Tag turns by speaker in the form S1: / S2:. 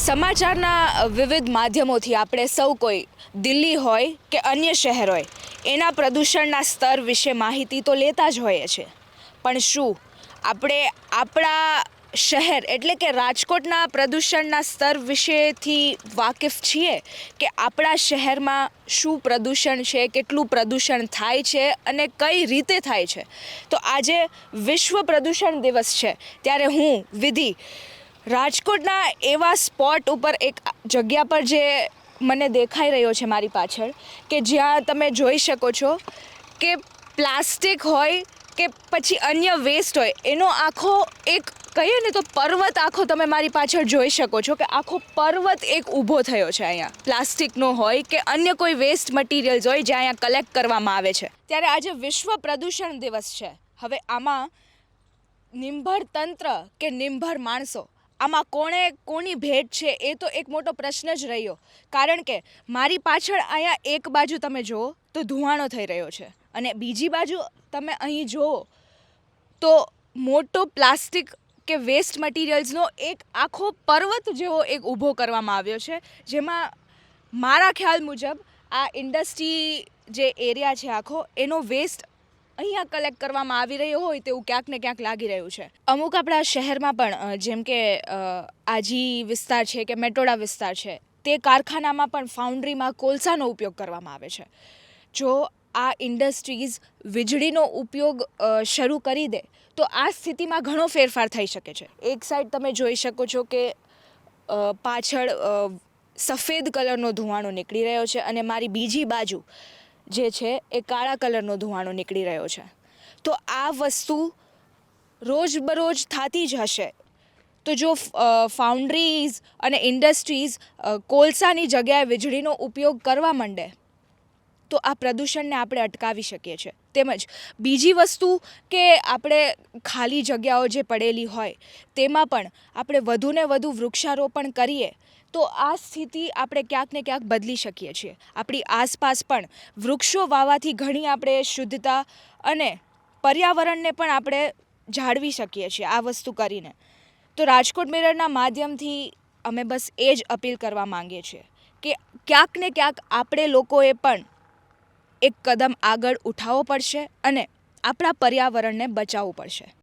S1: સમાચારના વિવિધ માધ્યમોથી આપણે સૌ કોઈ દિલ્હી હોય કે અન્ય શહેર હોય એના પ્રદૂષણના સ્તર વિશે માહિતી તો લેતા જ હોઈએ છીએ, પણ શું આપણે આપણા શહેર એટલે કે રાજકોટના પ્રદૂષણના સ્તર વિશેથી વાકેફ છીએ કે આપણા શહેરમાં શું પ્રદૂષણ છે, કેટલું પ્રદૂષણ થાય છે અને કઈ રીતે થાય છે? તો આજે વિશ્વ પ્રદૂષણ દિવસ છે ત્યારે હું વિધિ રાજકોટના એવા સ્પોટ ઉપર એક જગ્યા પર જે મને દેખાઈ રહ્યો છે મારી પાછળ, કે જ્યાં તમે જોઈ શકો છો કે પ્લાસ્ટિક હોય કે પછી અન્ય વેસ્ટ હોય એનો આખો એક કહીએ ને તો પર્વત આખો તમે મારી પાછળ જોઈ શકો છો કે આખો પર્વત એક ઊભો થયો છે અહીંયા, પ્લાસ્ટિકનો હોય કે અન્ય કોઈ વેસ્ટ મટીરિયલ્સ હોય જે અહીંયા કલેક્ટ કરવામાં આવે છે. ત્યારે આજે વિશ્વ પ્રદૂષણ દિવસ છે. હવે આમાં નિંભર તંત્ર કે નિંભર માણસો, આમાં કોની ભેટ છે એ તો એક મોટો પ્રશ્ન જ રહ્યો, કારણ કે મારી પાછળ અહીંયા એક બાજુ તમે જુઓ તો ધુવાણો થઈ રહ્યો છે અને બીજી બાજુ તમે અહીં જુઓ તો મોટો પ્લાસ્ટિક કે વેસ્ટ મટીરિયલ્સનો એક આખો પર્વત જેવો એક ઊભો કરવામાં આવ્યો છે, જેમાં મારા ખ્યાલ મુજબ આ ઇન્ડસ્ટ્રી જે એરિયા છે આખો એનો વેસ્ટ અહીંયા કલેક્ટ કરવામાં આવી રહ્યો હોય તેવું ક્યાંક ને ક્યાંક લાગી રહ્યું છે. અમુક આપણા શહેરમાં પણ જેમ કે આજી વિસ્તાર છે કે મેટોડા વિસ્તાર છે, તે કારખાનામાં પણ ફાઉન્ડ્રીમાં કોલસાનો ઉપયોગ કરવામાં આવે છે. જો આ ઇન્ડસ્ટ્રીઝ વીજળીનો ઉપયોગ શરૂ કરી દે તો આ સ્થિતિમાં ઘણો ફેરફાર થઈ શકે છે. એક સાઈડ તમે જોઈ શકો છો કે પાછળ સફેદ કલરનો ધુવાણો નીકળી રહ્યો છે અને મારી બીજી બાજુ જે છે એ કાળા કલરનો ધુવાણો નીકળી રહ્યો છે. તો આ વસ્તુ રોજબરોજ થતી જ હશે. તો જો ફાઉન્ડ્રીઝ અને ઇન્ડસ્ટ્રીઝ કોલસાની જગ્યાએ વીજળીનો ઉપયોગ કરવા માંડે તો આ પ્રદૂષણને આપણે અટકાવી શકીએ છીએ. તેમજ બીજી વસ્તુ કે આપણે ખાલી જગ્યાઓ જે પડેલી હોય તેમાં પણ આપણે વધુને વધુ વૃક્ષારોપણ કરીએ તો આ સ્થિતિ આપણે ક્યાંક ને ક્યાંક બદલી શકીએ છીએ. આપણી આસપાસ પણ વૃક્ષો વાવવાથી ઘણી આપણે શુદ્ધતા અને પર્યાવરણને પણ આપણે જાળવી શકીએ છીએ આ વસ્તુ કરીને. તો રાજકોટ મિરરના માધ્યમથી અમે બસ એ જ અપીલ કરવા માંગીએ છીએ કે ક્યાંક ને ક્યાંક આપણે લોકોએ પણ એક કદમ આગળ ઉઠાવવો પડશે અને આપણા પર્યાવરણને બચાવવું પડશે.